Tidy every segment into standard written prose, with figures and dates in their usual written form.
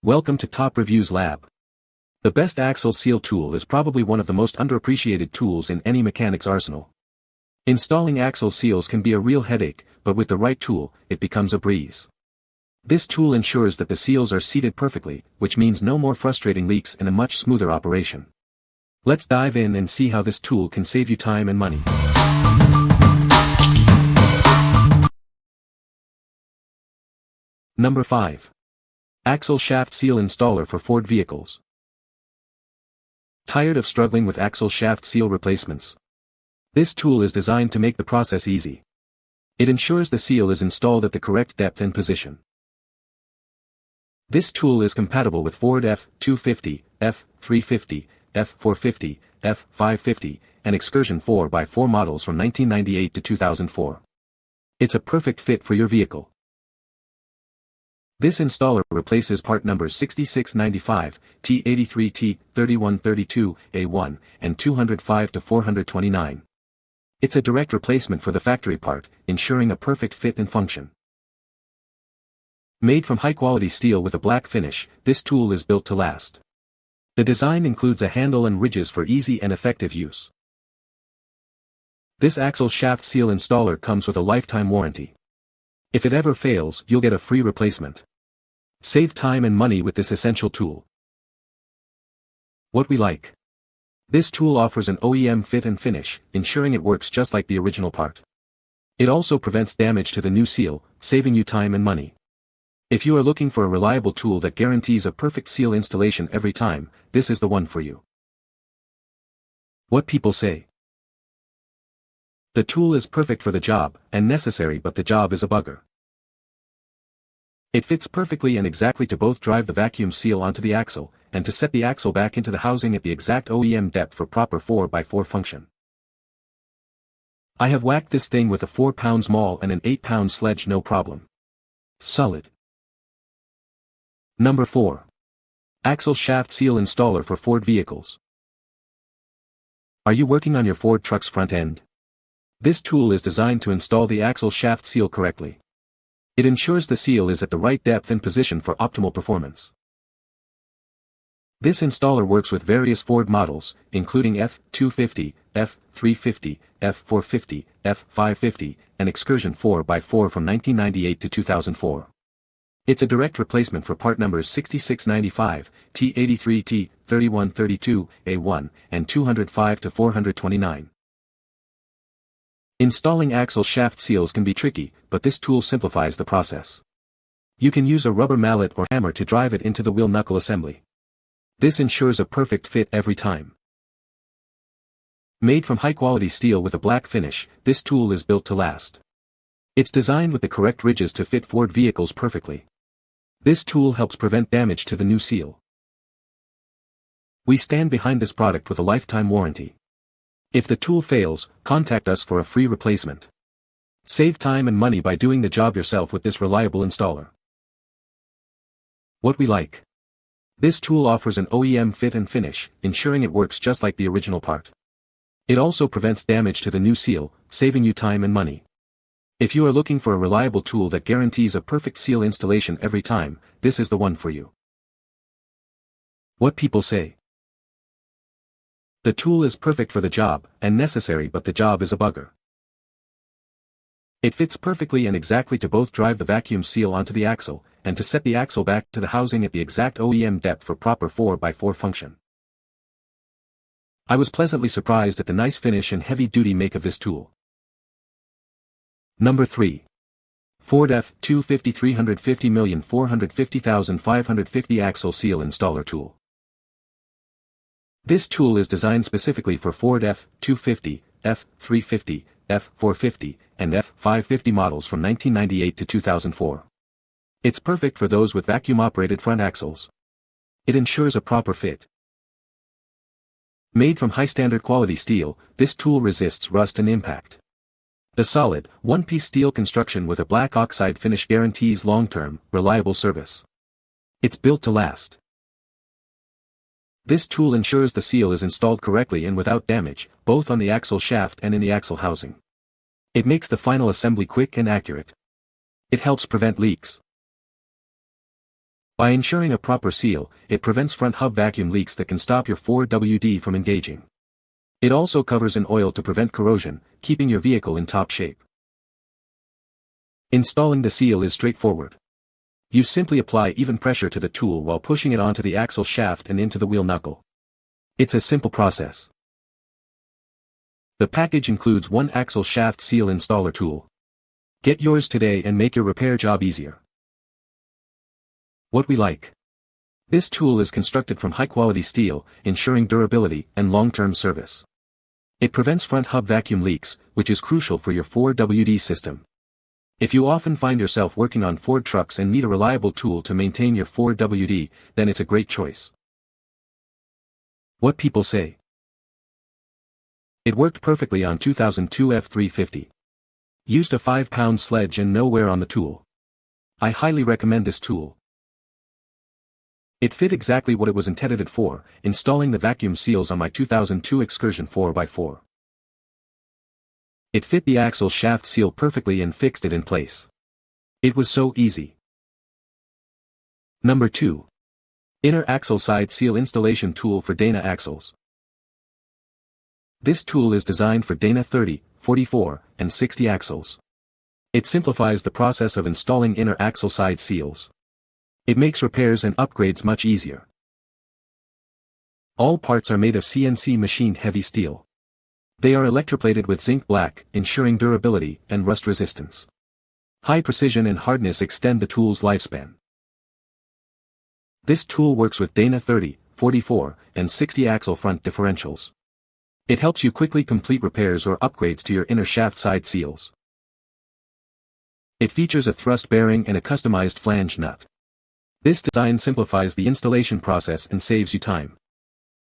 Welcome to Top Reviews Lab. The best axle seal tool is probably one of the most underappreciated tools in any mechanic's arsenal. Installing axle seals can be a real headache, but with the right tool, it becomes a breeze. This tool ensures that the seals are seated perfectly, which means no more frustrating leaks and a much smoother operation. Let's dive in and see how this tool can save you time and money. Number 5. Axle Shaft Seal Installer for Ford Vehicles. Tired of struggling with axle shaft seal replacements? This tool is designed to make the process easy. It ensures the seal is installed at the correct depth and position. This tool is compatible with Ford F-250, F-350, F-450, F-550, and Excursion 4x4 models from 1998 to 2004. It's a perfect fit for your vehicle. This installer replaces part numbers 6695, T83T, 3132, A1, and 205 to 429. It's a direct replacement for the factory part, ensuring a perfect fit and function. Made from high-quality steel with a black finish, this tool is built to last. The design includes a handle and ridges for easy and effective use. This axle shaft seal installer comes with a lifetime warranty. If it ever fails, you'll get a free replacement. Save time and money with this essential tool. What we like. This tool offers an OEM fit and finish, ensuring it works just like the original part. It also prevents damage to the new seal, saving you time and money. If you are looking for a reliable tool that guarantees a perfect seal installation every time, this is the one for you. What people say. The tool is perfect for the job, and necessary, but the job is a bugger. It fits perfectly and exactly to both drive the vacuum seal onto the axle, and to set the axle back into the housing at the exact OEM depth for proper 4x4 function. I have whacked this thing with a 4-pound maul and an 8-pound sledge no problem. Solid. Number 4. Axle Shaft Seal Installer for Ford Vehicles. Are you working on your Ford truck's front end? This tool is designed to install the axle shaft seal correctly. It ensures the seal is at the right depth and position for optimal performance. This installer works with various Ford models, including F-250, F-350, F-450, F-550, and Excursion 4x4 from 1998 to 2004. It's a direct replacement for part numbers 6695, T83T, 3132, A1, and 205 to 429. Installing axle shaft seals can be tricky, but this tool simplifies the process. You can use a rubber mallet or hammer to drive it into the wheel knuckle assembly. This ensures a perfect fit every time. Made from high-quality steel with a black finish, this tool is built to last. It's designed with the correct ridges to fit Ford vehicles perfectly. This tool helps prevent damage to the new seal. We stand behind this product with a lifetime warranty. If the tool fails, contact us for a free replacement. Save time and money by doing the job yourself with this reliable installer. What we like. This tool offers an OEM fit and finish, ensuring it works just like the original part. It also prevents damage to the new seal, saving you time and money. If you are looking for a reliable tool that guarantees a perfect seal installation every time, this is the one for you. What people say. The tool is perfect for the job, and necessary, but the job is a bugger. It fits perfectly and exactly to both drive the vacuum seal onto the axle, and to set the axle back to the housing at the exact OEM depth for proper 4x4 function. I was pleasantly surprised at the nice finish and heavy-duty make of this tool. Number 3. Ford F-250 350,450,550 Axle Seal Installer Tool. This tool is designed specifically for Ford F-250, F-350, F-450, and F-550 models from 1998 to 2004. It's perfect for those with vacuum-operated front axles. It ensures a proper fit. Made from high-standard quality steel, this tool resists rust and impact. The solid, one-piece steel construction with a black oxide finish guarantees long-term, reliable service. It's built to last. This tool ensures the seal is installed correctly and without damage, both on the axle shaft and in the axle housing. It makes the final assembly quick and accurate. It helps prevent leaks. By ensuring a proper seal, it prevents front hub vacuum leaks that can stop your 4WD from engaging. It also covers in oil to prevent corrosion, keeping your vehicle in top shape. Installing the seal is straightforward. You simply apply even pressure to the tool while pushing it onto the axle shaft and into the wheel knuckle. It's a simple process. The package includes one axle shaft seal installer tool. Get yours today and make your repair job easier. What we like. This tool is constructed from high-quality steel, ensuring durability and long-term service. It prevents front hub vacuum leaks, which is crucial for your 4WD system. If you often find yourself working on Ford trucks and need a reliable tool to maintain your 4WD, then it's a great choice. What people say. It worked perfectly on 2002 F350. Used a 5-pound sledge and no wear on the tool. I highly recommend this tool. It fit exactly what it was intended for, installing the vacuum seals on my 2002 Excursion 4x4. It fit the axle shaft seal perfectly and fixed it in place. It was so easy. Number 2. Inner axle side seal installation tool for Dana axles. This tool is designed for Dana 30, 44, and 60 axles. It simplifies the process of installing inner axle side seals. It makes repairs and upgrades much easier. All parts are made of CNC machined heavy steel. They are electroplated with zinc black, ensuring durability and rust resistance. High precision and hardness extend the tool's lifespan. This tool works with Dana 30, 44, and 60 axle front differentials. It helps you quickly complete repairs or upgrades to your inner shaft side seals. It features a thrust bearing and a customized flange nut. This design simplifies the installation process and saves you time.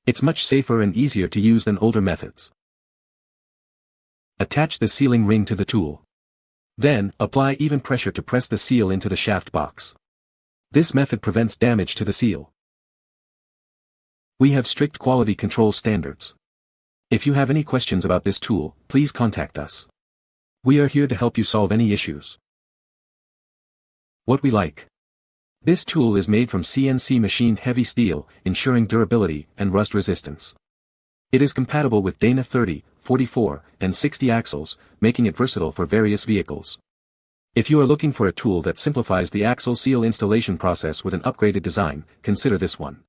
It's much safer and easier to use than older methods. Attach the sealing ring to the tool. Then, apply even pressure to press the seal into the shaft box. This method prevents damage to the seal. We have strict quality control standards. If you have any questions about this tool, please contact us. We are here to help you solve any issues. What we like. This tool is made from CNC machined heavy steel, ensuring durability and rust resistance. It is compatible with Dana 30, 44, and 60 axles, making it versatile for various vehicles. If you are looking for a tool that simplifies the axle seal installation process with an upgraded design, consider this one.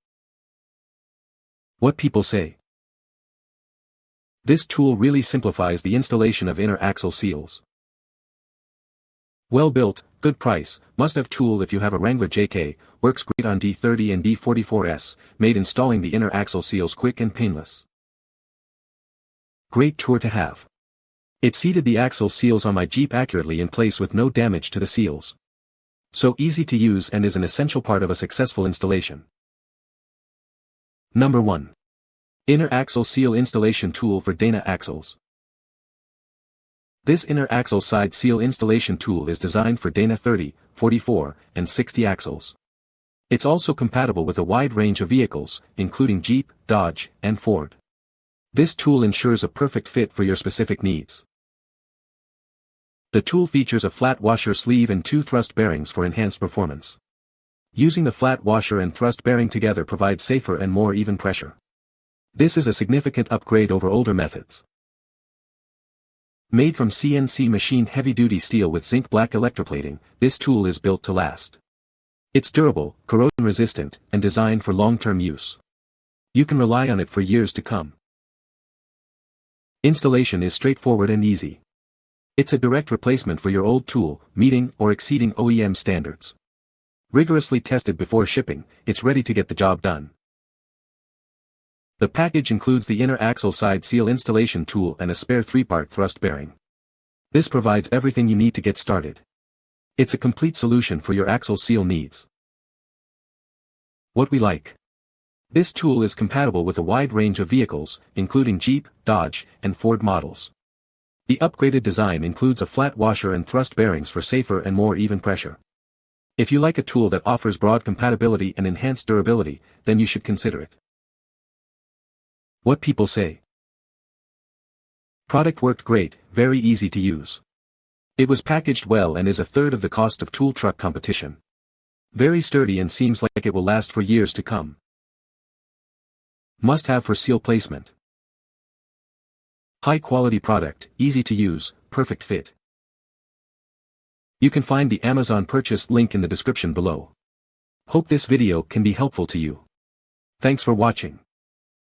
What people say. This tool really simplifies the installation of inner axle seals. Well built, good price, must-have tool if you have a Wrangler JK, works great on D30 and D44S, made installing the inner axle seals quick and painless. Great tool to have. It seated the axle seals on my Jeep accurately in place with no damage to the seals. So easy to use and is an essential part of a successful installation. Number 1. Inner axle seal installation tool for Dana axles. This inner axle side seal installation tool is designed for Dana 30, 44, and 60 axles. It's also compatible with a wide range of vehicles, including Jeep, Dodge, and Ford. This tool ensures a perfect fit for your specific needs. The tool features a flat washer sleeve and 2 thrust bearings for enhanced performance. Using the flat washer and thrust bearing together provides safer and more even pressure. This is a significant upgrade over older methods. Made from CNC machined heavy-duty steel with zinc black electroplating, this tool is built to last. It's durable, corrosion-resistant, and designed for long-term use. You can rely on it for years to come. Installation is straightforward and easy. It's a direct replacement for your old tool, meeting or exceeding OEM standards. Rigorously tested before shipping, it's ready to get the job done. The package includes the inner axle side seal installation tool and a spare 3-part thrust bearing. This provides everything you need to get started. It's a complete solution for your axle seal needs. What we like. This tool is compatible with a wide range of vehicles, including Jeep, Dodge, and Ford models. The upgraded design includes a flat washer and thrust bearings for safer and more even pressure. If you like a tool that offers broad compatibility and enhanced durability, then you should consider it. What people say. Product worked great, very easy to use. It was packaged well and is a third of the cost of tool truck competition. Very sturdy and seems like it will last for years to come. Must have for seal placement. High quality product, easy to use, perfect fit. You can find the Amazon purchase link in the description below. Hope this video can be helpful to you. Thanks for watching.